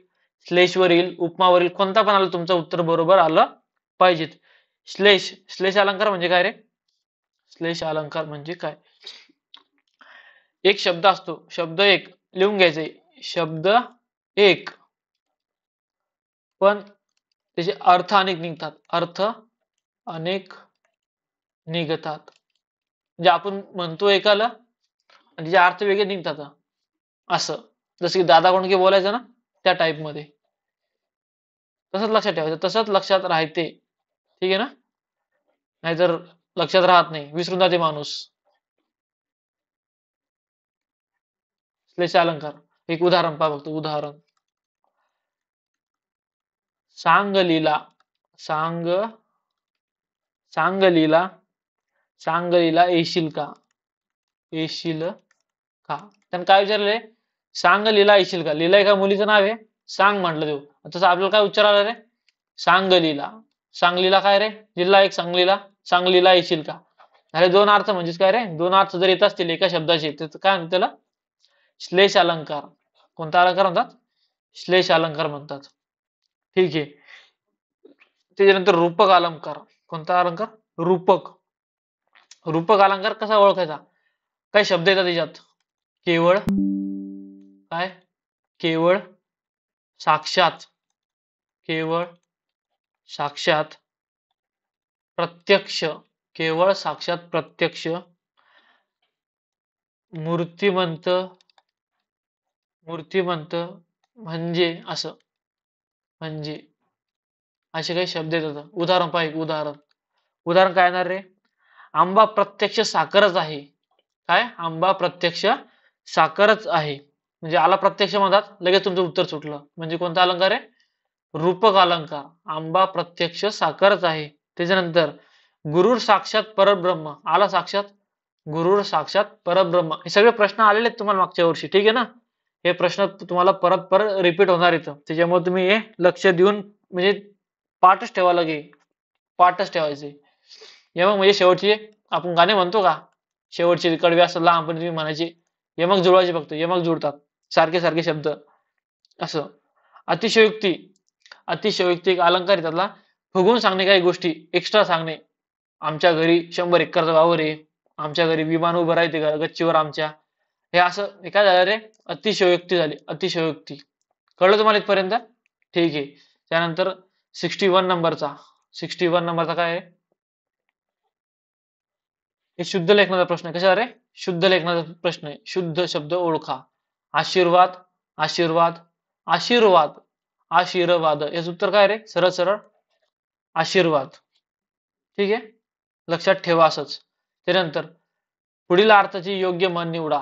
श्लेषवर येईल, उपमावर येईल, कोणता पण आलं तुमचं उत्तर बरोबर आलं पाहिजे. श्लेष. श्लेष अलंकार म्हणजे काय रे? श्लेष अलंकार म्हणजे काय? एक शब्द असतो. शब्द एक लिहून घ्यायचे. शब्द एक पण त्याचे अर्थ अनेक निघतात. अर्थ अनेक निघतात. म्हणजे आपण म्हणतो एकाला आणि त्याचे अर्थ वेगळे निघतात. असं जसं की दादा कोंडके बोलायचं ना त्या टाईप मध्ये. तसंच लक्षात ठेवायचं. तसंच लक्षात राहते. ठीक आहे ना? नाहीतर लक्षात राहत नाही. विसरून जाते माणूस. श्लेष अलंकार. एक उदाहरण पहा फक्त. उदाहरण. सांगलीला, सांगलीला, सांगलीला येशील का? येशील का? त्यानं काय विचारले? सांगलीला येशील का? लीला एका मुलीचं नाव आहे. सांग म्हटलं देऊ. तसं आपल्याला काय उच्चार आला रे? सांगलीला. सांगलीला काय रे? जिल्हा एक सांगलीला. सांगलीला येशील का? अरे दोन अर्थ म्हणजेच काय रे? दोन अर्थ जर येत असतील एका शब्दाचे तर काय म्हणतात त्याला? श्लेष अलंकार. कोणता अलंकार म्हणतात? श्लेष अलंकार म्हणतात. ठीक आहे. त्याच्यानंतर रूपक अलंकार. कोणता अलंकार? रूपक. रूपक अलंकार कसा ओळखायचा? काही शब्द येतात त्याच्यात. केवळ, काय? केवळ, साक्षात, केवळ, साक्षात, प्रत्यक्ष, केवळ, साक्षात, प्रत्यक्ष, मूर्तिमंत, मूर्तिमंत, म्हणजे असं, म्हणजे असे काही शब्द येतात. उदाहरण पाहिजे. उदाहरण. उदाहरण काय येणार रे? आंबा प्रत्यक्ष साखरच आहे. काय? आंबा प्रत्यक्ष साखरच आहे. म्हणजे आला प्रत्यक्ष मधात लगेच तुमचं उत्तर सुटलं. म्हणजे कोणता अलंकार आहे? रूपक अलंकार. आंबा प्रत्यक्ष साखरच आहे. त्याच्यानंतर गुरुर साक्षात परब्रह्म. आला साक्षात. गुरुर साक्षात परब्रह्म. हे सगळे प्रश्न आलेले आहेत तुम्हाला मागच्या वर्षी. ठीक आहे ना? हे प्रश्न तुम्हाला परत परत रिपीट होणार इथं. त्याच्यामुळे तुम्ही हे लक्ष देऊन म्हणजे पाठच ठेवा लगे. पाठच ठेवायचे. यमक म्हणजे शेवटचे आपण गाणे म्हणतो का? शेवटचे कडवे असं लहानपणी तुम्ही म्हणायचे. यमक जुळवायचे फक्त. यमक जुळतात. सारखे सारखे शब्द. असं. अतिशयोक्ती. अतिशयोक्ती अलंकार आहे त्यातला. फुगून सांगणे, काही गोष्टी एक्स्ट्रा सांगणे. आमच्या घरी 100 एकरचा वावर आहे, आमच्या घरी विमान उभं राहते गच्चीवर आमच्या. हे असं हे काय झालं रे, अतिशयोक्ती झाली, अतिशयोक्ती. कळलं तुम्हाला इथपर्यंत? ठीक आहे. त्यानंतर 61 नंबरचा काय आहे, हे शुद्ध लेखनाचा प्रश्न आहे. कशा रे, शुद्ध लेखनाचा प्रश्न आहे. शुद्ध शब्द ओळखा. आशीर्वाद, आशीर्वाद, आशीर्वाद, आशीर्वाद, याचं उत्तर काय रे, सरळ सरळ आशीर्वाद. ठीक आहे, लक्षात ठेवा असंच. त्यानंतर पुढील अर्थाची योग्य म्हण निवडा.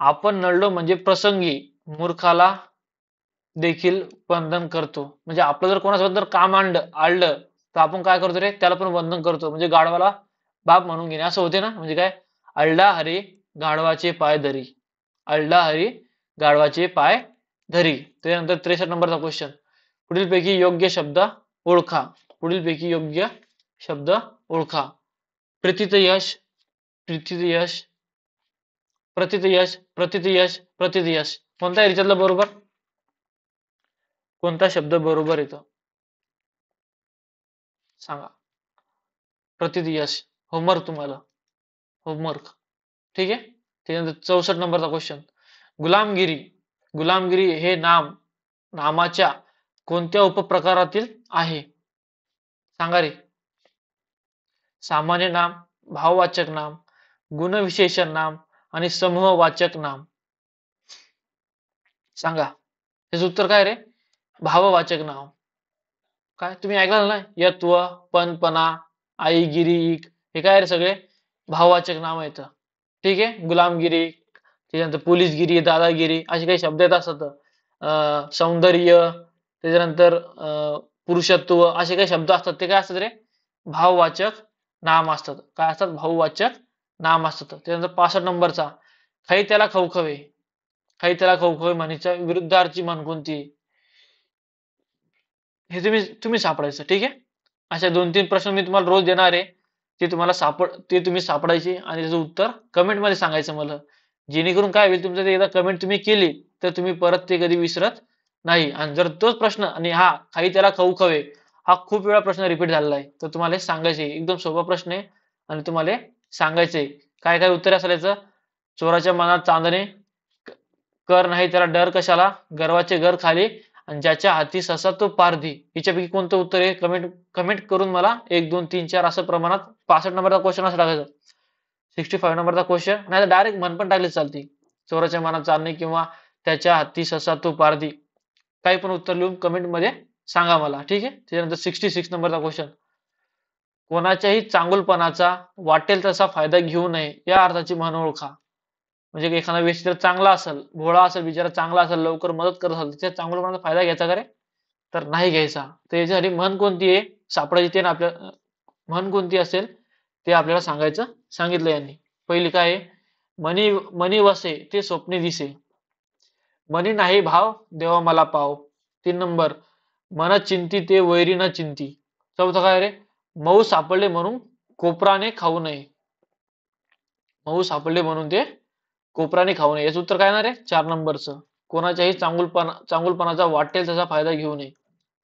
आपण नडलो म्हणजे प्रसंगी मूर्खाला देखील वंदन करतो. म्हणजे आपलं जर कोणाबद्दल काम आडलं तर आपण काय करतो रे, त्याला पण वंदन करतो. म्हणजे गाढवाला बाप म्हणून घेणे असं होते ना. म्हणजे काय, अडला हरी गाढवाचे पाय धरी, अडला हरी गाढवाचे पाय धरी. त्यानंतर 63 नंबरचा क्वेश्चन, पुढीलपैकी योग्य शब्द ओळखा. पुढीलपैकी योग्य शब्द ओळखा. प्रतितयश, प्रतितयश, प्रतितयश, प्रतितयश, प्रतितयश. कोणता आहे याच्यातला बरोबर, कोणता शब्द बरोबर येतो सांगा. प्रतितयश, होमवर्क तुम्हाला, होमवर्क. ठीक आहे. त्यानंतर 64 नंबरचा क्वेश्चन, गुलामगिरी. गुलामगिरी हे नामाच्या कोणत्या उपप्रकारातील आहे सांगा रे. सामान्य नाम, भाववाचक नाम, गुणविशेषण नाम आणि समूहवाचक नाम. सांगा त्याचं उत्तर काय रे, भाववाचक नाम. काय तुम्ही ऐकलं ना, यत्व, पणपणा, आईगिरी, हे काय रे, सगळे भाववाचक नाम आहेत. ठीक आहे. गुलामगिरी, त्याच्यानंतर पोलीसगिरी, दादागिरी, असे काही शब्द येत असतात. सौंदर्य, त्याच्यानंतर पुरुषत्व, असे काही शब्द असतात. ते काय असतात रे, भाववाचक नाम असतात. काय असतात, भाववाचक नाम असतात. त्यानंतर 65 नंबरचा, खाई त्याला खवखवे. खाई त्याला खवखवे म्हणीच्या विरुद्धार्थी म्हण कोणती, हे तुम्ही सापडायचं. ठीक आहे. अशा 2-3 प्रश्न मी तुम्हाला रोज देणार आहे. ते तुम्ही सापडायचे आणि त्याचं उत्तर कमेंट मध्ये सांगायचं मला. जेणेकरून काय होईल, तुमचं ते एकदा कमेंट तुम्ही केली तर तुम्ही परत ते कधी विसरत नाही. आणि जर तोच प्रश्न आणि खाई त्याला खवखवे हा खूप वेळा प्रश्न रिपीट झालेला आहे, तर तुम्हाला हे सांगायचे. एकदम सोपा प्रश्न आहे आणि तुम्हाला सांगायचंय काय काय उत्तर असायचं. चोराच्या मनात चांदणे, कर नाही त्याला डर कशाला, गर्वाचे घर खाली, आणि ज्याच्या हाती ससा तो पारधी. याच्यापैकी कोणतं उत्तर आहे, कमेंट करून मला 1 2 3 4 असं प्रमाणात. 65 नंबरचा क्वेश्चन असं टाकायचं. 65 नंबरचा क्वेश्चन नाही तर डायरेक्ट म्हण पण टाकली चालते. चोराच्या मनात चांदणे किंवा त्याच्या हाती ससा तो पारधी, काही पण उत्तर लिहून कमेंट मध्ये सांगा मला. ठीक आहे. त्याच्यानंतर 66 नंबरचा क्वेश्चन, कोणाच्याही चांगुलपणाचा वाटेल तसा फायदा घेऊ नये या अर्थाची म्हण ओळखा. म्हणजे एखादा व्यक्ती जर चांगला असेल, भोळा असेल, बिचारा चांगला असेल, लवकर मदत करत असेल, त्याच्या चांगुलपणाचा फायदा घ्यायचा का रे, तर नाही घ्यायचा. तर याच्यासाठी म्हण कोणती आहे सापडायची, ते ना आपल्या म्हण कोणती असेल ते आपल्याला सांगितलं यांनी. पहिली काय आहे, मनी वसे ते स्वप्ने दिसे, मनी नाही भाव देवा मला पाव. 3 नंबर, मन चिंती ते वैरी न चिंती. चौथा काय रे, मऊ सापडले म्हणून कोपराने खाऊ नये. मऊ सापडले म्हणून ते कोपराने खाऊ नये. याचं उत्तर काय ना रे, 4 नंबरचं, कोणाच्याही चांगुलपणाचा वाटेल तसा फायदा घेऊ नये.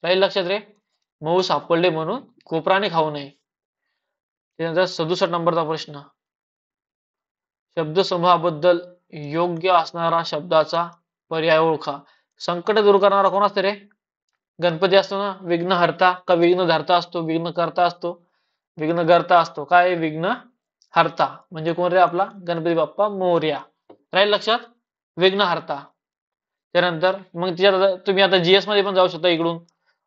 राहील लक्षात रे, मऊ सापडले म्हणून कोपराने खाऊ नये. त्यानंतर 67 नंबरचा प्रश्न, शब्दसमूहाबद्दल योग्य असणारा शब्दाचा पर्याय ओळखा. संकट दूर करणारा कोण असते रे, गणपती असतो ना. विघ्नहर्ता का विघ्नधर्ता असतो, विघ्नकर्ता असतो, विघ्नकर्ता असतो. काय, विघ्नहर्ता म्हणजे कोण रे, आपला गणपती बाप्पा मोरया. राहील लक्षात, विघ्नहर्ता. त्यानंतर मग तिच्यात तुम्ही आता जीएस मध्ये पण जाऊ शकता इकडून.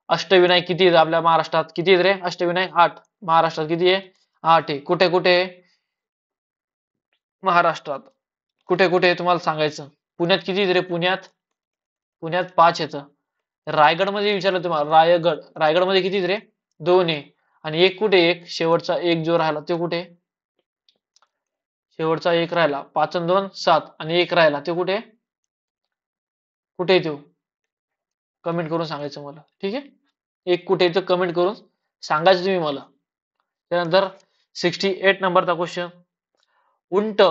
अष्टविनायक किती आहेत आपल्या महाराष्ट्रात, किती आहेत रे अष्टविनायक, 8. महाराष्ट्रात किती आहे, 8 आहे. कुठे कुठे महाराष्ट्रात, कुठे कुठे तुम्हाला सांगायचं. पुण्यात किती आहेत रे, पुण्यात 5 येतं. रायगड मध्ये विचारलं तुम्हाला, रायगड मध्ये किती आहेत रे, 2 आहे. आणि एक कुठे, एक शेवटचा एक जो राहिला तो कुठे, शेवटचा एक राहिला, 5 आणि 2 7, आणि एक राहिला ते कुठे, कुठे तो कमेंट करून सांगायचं मला. ठीक आहे. एक कुठे तर कमेंट करून सांगायचं तुम्ही मला. त्यानंतर 68 नंबरचा क्वेश्चन, उंट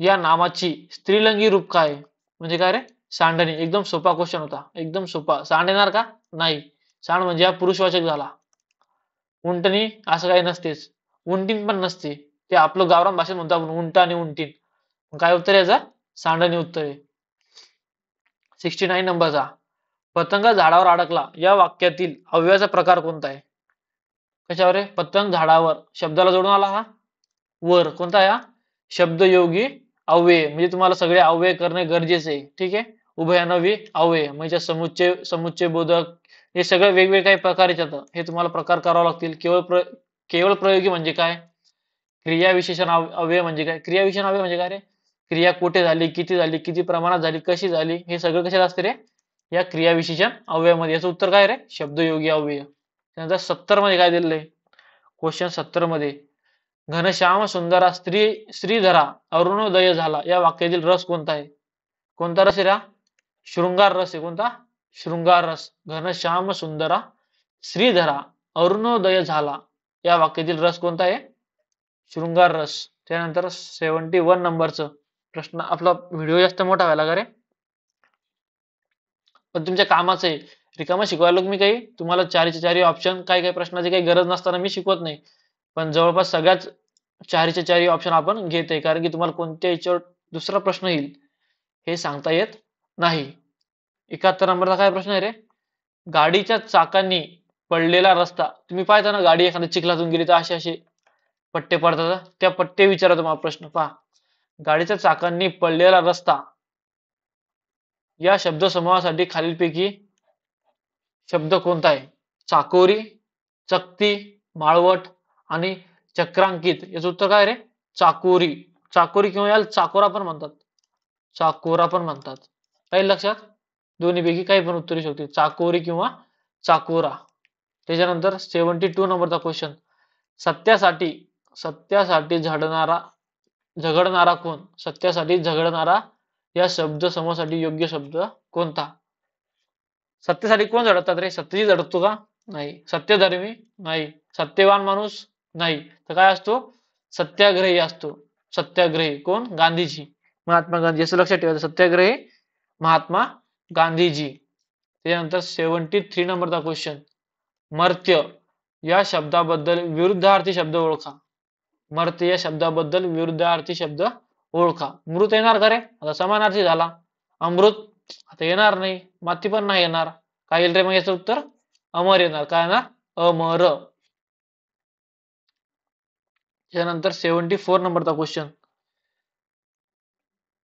या नामाची स्त्रीलिंगी रूप काय, म्हणजे काय रे, सांडणी. एकदम सोपा क्वेश्चन होता, एकदम सोपा. सांड येणार का? नाही. सांड म्हणजे हा पुरुषवाचक झाला. उंटणी असं काही नसतेच. उंटीन पण नसते. ते आपलं गावरान भाषेत म्हणतो आपण उंट आणि उंटीन. काय उत्तर याचा? सांडणी उत्तर आहे. 69 नंबरचा. पतंग झाडावर अडकला या वाक्यातील अव्ययाचा प्रकार कोणता आहे? कशावर आहे? पतंग झाडावर शब्दाला जोडून आला हा वर. कोणता आहे हा? शब्दयोगी अव्यय. म्हणजे तुम्हाला सगळे अव्यय करणे गरजेचे आहे. ठीक आहे. उभयान्वयी अव्यय म्हणजे समुच्चय, समुच्चय बोधक, हे सगळे वेगवेगळे काही प्रकार येतात. हे तुम्हाला प्रकार करावे लागतील. केवळ प्रयोगी म्हणजे काय? क्रिया विशेषण अव्यय म्हणजे काय? क्रिया विशेषण अव्यय म्हणजे काय रे? क्रिया कुठे झाली, किती प्रमाणात झाली, कशी झाली, हे सगळं कशात असते रे? या क्रिया विशेषण अव्ययामध्ये. याचं उत्तर काय रे? शब्दयोगी अव्यय. त्यानंतर 70 मध्ये काय दिलेलं आहे? क्वेश्चन 70 मध्ये, घनश्याम सुंदरा श्रीधरा अरुणोदय झाला या वाक्यातील रस कोणता आहे? कोणता रस आहे? शृंगार रस आहे. कोणता? शृंगार रस. घनश्याम सुंदरा श्रीधरा अरुणोदय झाला या वाक्यातील रस कोणता आहे? शृंगार रस. त्यानंतर 71 नंबरचं प्रश्न. आपला व्हिडिओ जास्त मोठा व्हायला का रे? पण तुमच्या कामाचं आहे. रिकामा शिकवायला मी काही तुम्हाला चारीचे चारी ऑप्शन, काही प्रश्नाची काही गरज नसताना मी शिकवत नाही. पण जवळपास सगळ्याच चारीचे चारी ऑप्शन आपण घेत आहे, कारण की तुम्हाला कोणत्या याच्यावर दुसरा प्रश्न येईल हे सांगता येत नाही. 71 नंबरचा काय प्रश्न आहे रे? गाडीच्या चाकांनी पडलेला रस्ता. तुम्ही पाहता ना, गाडी एखाद्या चिखलातून गेली तर असे असे पट्टे पडतात. त्या पट्टे विचारा तुम्हाला प्रश्न. पहा, गाडीच्या चाकांनी पडलेला रस्ता या शब्दसमूहासाठी खालीलपैकी शब्द कोणता आहे? चाकोरी, चकती, माळवट आणि चक्रांकित. याचं उत्तर काय रे? चाकोरी. चाकोरी किंवा याला चाकोरा पण म्हणतात. चाकोरा पण म्हणतात. काही लक्षात? दोन्ही पैकी काही पण उत्तर येऊ शकते. चाकोरी किंवा चाकोरा. त्याच्यानंतर 72 नंबरचा क्वेश्चन. सत्यासाठी सत्यासाठी झगडणारा कोण? सत्यासाठी झगडणारा या शब्द समूहासाठी योग्य शब्द कोणता? सत्यासाठी कोण झडकतात रे? सत्यजित झडकतो का? नाही. सत्यधर्मी? नाही. सत्यवान माणूस? नाही. तर काय असतो? सत्याग्रही असतो. सत्याग्रही कोण? गांधीजी, महात्मा गांधी. असं लक्षात ठेवायचं. सत्याग्रही महात्मा गांधीजी. त्यानंतर 73 नंबरचा क्वेश्चन. मर्त्य या शब्दाबद्दल विरुद्धार्थी शब्द ओळखा. मर्त्य या शब्दाबद्दल विरुद्धार्थी शब्द ओळखा. मृत येणार का रे? आता समानार्थी झाला. अमृत आता येणार नाही. माती पण नाही येणार. काय येईल रे मग? याचं उत्तर अमर येणार. काय येणार? अमर. त्यानंतर 74 नंबरचा क्वेश्चन.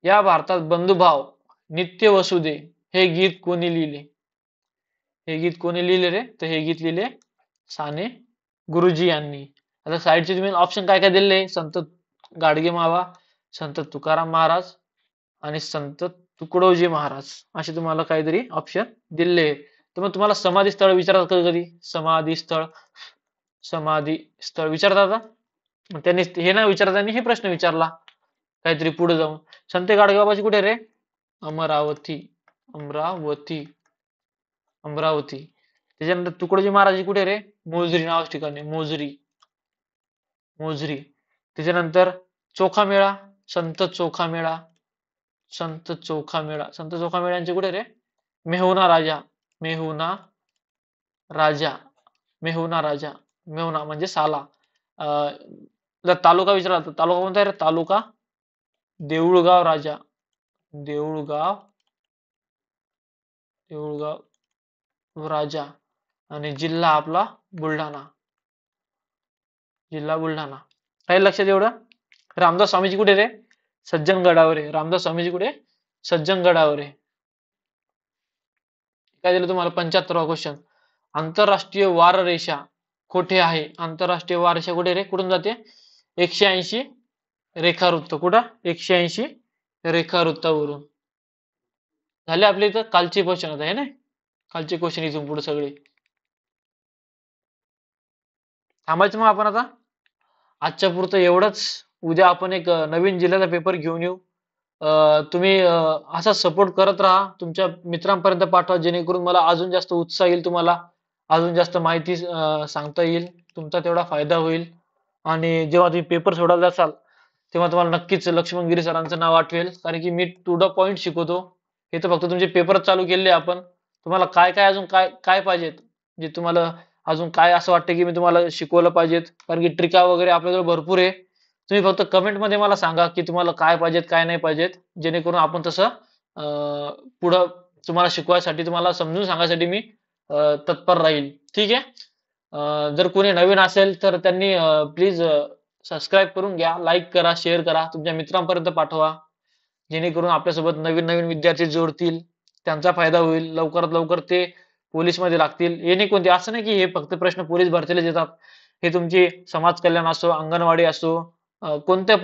या भारतात बंधुभाव नित्य वसुदे हे गीत कोणी लिहिले? हे गीत कोणी लिहिले रे? तर हे गीत लिहिले साने गुरुजी यांनी. आता साईडचे तुम्ही ऑप्शन काय काय दिलेले? संत गाडगे मावा, संत तुकाराम महाराज आणि संत तुकडोजी महाराज, असे तुम्हाला काहीतरी ऑप्शन दिले. तर मग तुम्हाला समाधी स्थळ विचारतात कधी कधी. समाधी स्थळ, समाधी स्थळ विचारतात. त्यांनी हे नाही विचारत, त्यांनी हे प्रश्न विचारला काहीतरी पुढे जाऊन. संत गाडगेबाबाची कुठे रे? अमरावती. अमरावती. अमरावती. त्याच्यानंतर तुकडोजी महाराज कुठे रे? मोजरी नावाच्या ठिकाणी. मोजरी. मोजरी. त्याच्यानंतर चोखामेळा, संत चोखामेळा. संत चोखामेळा. संत चोखामेळ्यांचे कुठे रे? मेहुणा राजा. मेहुणा राजा. मेहुणा राजा. मेहुणा म्हणजे साला. जर तालुका विचारला तर तालुका कोणता आहे रे? तालुका देऊळगाव राजा. देऊळगाव. देऊळगाव राजा. आणि जिल्हा आपला बुलढाणा. जिल्हा बुलढाणा. काही लक्षात एवढं? रामदास स्वामीजी कुठे रे? सज्जनगडावर आहे. रामदास स्वामीजी कुठे? सज्जनगडावर आहे. काय दिलं तुम्हाला? 75वा क्वेश्चन. आंतरराष्ट्रीय वार रेषा कुठे आहे? आंतरराष्ट्रीय वार रेषा कुठे रे? कुठून जाते? 180 रेखावृत्त. कुठं? 180 रेखावृत्तावरून. झाले आपले इथं कालचे क्वेश्चन आता आहे ना. कालचे क्वेश्चन इथून पुढे सगळे थांबायचं मग आपण आता. आजच्या पुरतं एवढंच. उद्या आपण एक नवीन जिल्ह्याचा पेपर घेऊन येऊ. तुम्ही असा सपोर्ट करत राहा. तुमच्या मित्रांपर्यंत पाठवा, जेणेकरून मला अजून जास्त उत्साह येईल, तुम्हाला अजून जास्त माहिती सांगता येईल, तुमचा तेवढा फायदा होईल. आणि जेव्हा तुम्ही पेपर सोडायला जासाल तेव्हा तुम्हाला नक्कीच लक्ष्मण गिरी सरांचं नाव आठवेल, कारण की मी टू द पॉइंट शिकवतो. हे तर फक्त तुमचे पेपरच चालू केले आपण. तुम्हाला काय काय अजून काय काय पाहिजेत, जे तुम्हाला अजून काय असं वाटतं की मी तुम्हाला शिकवलं पाहिजेत, कारण की ट्रिका वगैरे आपल्याकडे भरपूर आहे. तुम्ही फक्त कमेंट मध्ये मला सांगा की तुम्हाला काय पाहिजेत काय नाही पाहिजेत, जेणेकरून आपण तसं पुढं तुम्हाला शिकवायसाठी तुम्हाला समजून सांगायसाठी मी तत्पर राहील. ठीक आहे. जर कोणी नवीन असेल तर त्यांनी प्लीज सबस्क्राईब करून घ्या, लाईक करा, शेअर करा, तुमच्या मित्रांपर्यंत पाठवा, जेणेकरून आपल्यासोबत नवीन नवीन विद्यार्थी जोडतील, त्यांचा फायदा होईल, लवकरात लवकर ते पोलीस मध्ये लागतील. हे नाही कोणते असं नाही की हे फक्त प्रश्न पोलीस भरतीला येतात, हे तुमची समाज कल्याण असो, अंगणवाडी असो, कोणत्या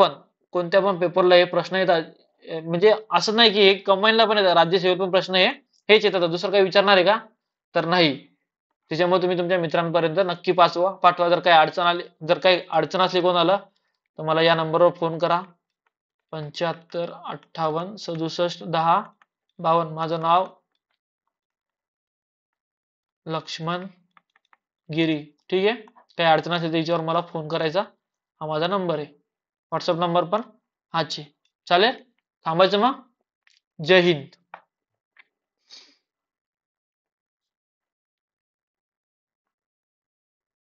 पण पेपरला हे प्रश्न येतात. म्हणजे असं नाही की हे कंबाईनला पण येतात, राज्यसेवेत पण प्रश्न हेच येतात. दुसरं काही विचारणार आहे का? तर नाही. त्याच्यामुळे तुम्ही तुमच्या मित्रांपर्यंत नक्की पाठवा. जर काही अडचण असली कोणाला, तर मला या नंबरवर फोन करा. 75 58 67 10 52. माझं नाव लक्ष्मण गिरी. ठीक आहे. काही अडचण असेल तर याच्यावर मला फोन करायचा, हा माझा नंबर आहे. व्हॉट्सअप नंबर पण हाच आहे. चालेल. थांबायचं मग. जय हिंद.